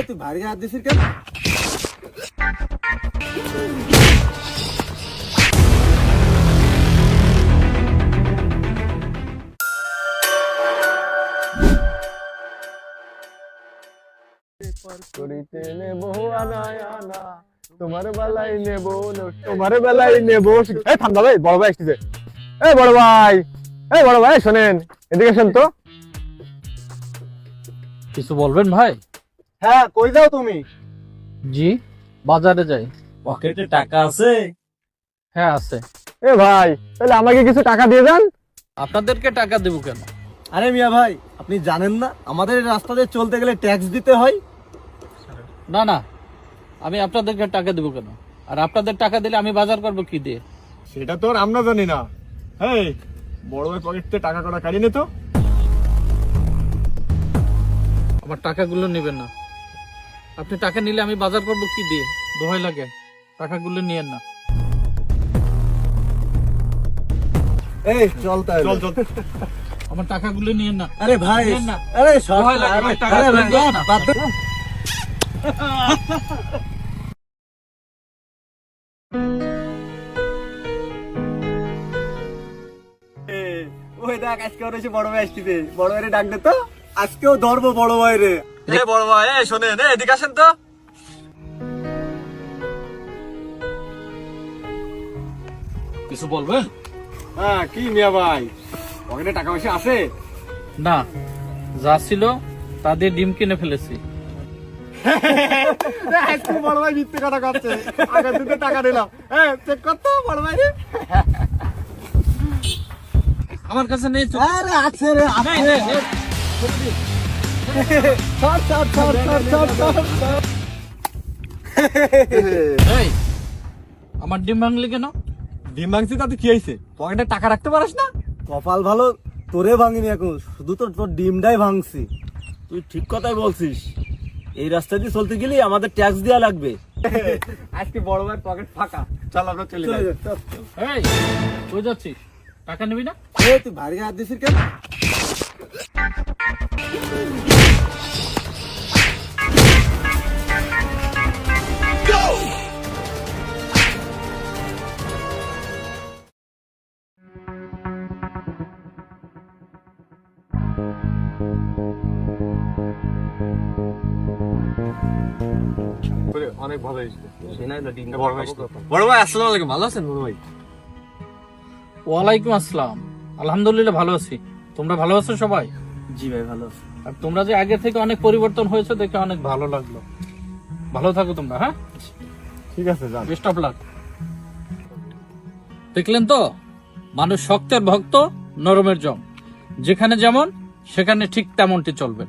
তুই ভারী হাত দিছিস কেন? করিতে নেব আনায় আনা তোমার বেলায় নেব তোমার বেলায় নেব। এই থাম দাদা, বড় ভাই আসতেছে। এই বড় ভাই, এই বড় ভাই শোনেন, এদিকে আসেন তো। কিছু বলবেন ভাই? হ্যাঁ, কই যাও তুমি? জি, বাজারে যাই। পকেটে টাকা আছে? হ্যাঁ আছে। এ ভাই, তাহলে আমাকে কিছু টাকা দিয়ে দেন। আপনাদেরকে টাকা দেবো কেন? আরে মিয়া ভাই, আপনি জানেন না আমাদের এই রাস্তা দিয়ে চলতে গেলে ট্যাক্স দিতে হয়? না না, আমি আপনাদেরকে টাকা দেবো কেন? আর আপনাদের টাকা দিলে আমি বাজার করবো কি দিয়ে? সেটা তো আর আমরা জানি না। এই বড় ভাই পকেট থেকে টাকা কটা কাড়ি নে তো। আমার টাকাগুলো নেবেন না। আপনি টাকা নিলে আমি বাজার করবো কি দিয়ে? দোহাই লাগে, টাকাগুলো নিয়েন না। এই চল তাহলে। চল চল। আমার টাকাগুলো নিয়েন না। আরে ভাই, নেন না। আরে সব ভয় লাগে, ভাই, টাকা আরে ভাই, দেন না। বাদ দে। ওই দেখ, আজকে ওর এসে বড় ভাই আসছে। বড় ভাইরে ডাক দে তো, আজকেও ধরবো বড় ভাই রে। বড় ভাই, এই শোনেন, এদিকে আসেন তো। কিছু বলবেন? হ্যাঁ, কি মিয়া ভাই, পকেটে টাকা পয়সা আছে? না, যা ছিল তা দিয়ে ডিম কিনে ফেলেছি। আজকে বড় ভাই মিথ্যে কথা করছে। আগের দিতে টাকা দিলাম। হ্যাঁ, চেক কর তো বড় ভাই রে। আমার কাছে নেই তো। আরে আছে রে, আছে। নেই, নেই, নেই। ছাড়, ছাড়, ছাড়, ছাড়, ছাড়, ছাড়, ছাড়। এই, আমার ডিম ভাঙলি কেন? ডিম ভাঙছি তাতে কি হয়েছে? পকেটে টাকা রাখতে পারিস না? কপাল ভালো, তোরে ভাঙিনি এখন, শুধু তোর ডিমটাই ভাঙছি। তুই ঠিক কথাই বলছিস। এই রাস্তা দিয়ে চলতে গেলে আমাদের ট্যাক্স দেওয়া লাগবে। আজকে বড় ভাই পকেট ফাঁকা। চল আমরা চলে যাই। এই, কই যাচ্ছিস? টাকা নিবি না? তুই ভারী হাত দিছিস কেন? অনেক ভালো হয়েছে। বড় ভাই আসসালামু আলাইকুম, ভালো আছেন বড় ভাই? ওয়ালাইকুম আসসালাম। আলহামদুলিল্লাহ ভালো আছি। তোমরা ভালো আছো সবাই? জি ভাই, ভালো। আর তোমরা যে আগে থেকে অনেক পরিবর্তন হয়েছে দেখে অনেক ভালো লাগলো। ভালো থাকো তোমরা। হ্যাঁ, ঠিক আছে, যান। Best of luck. দেখলেন তো, মানুষ শক্তের ভক্ত, নরমের জম। যেখানে যেমন সেখানে ঠিক তেমনটি চলবে।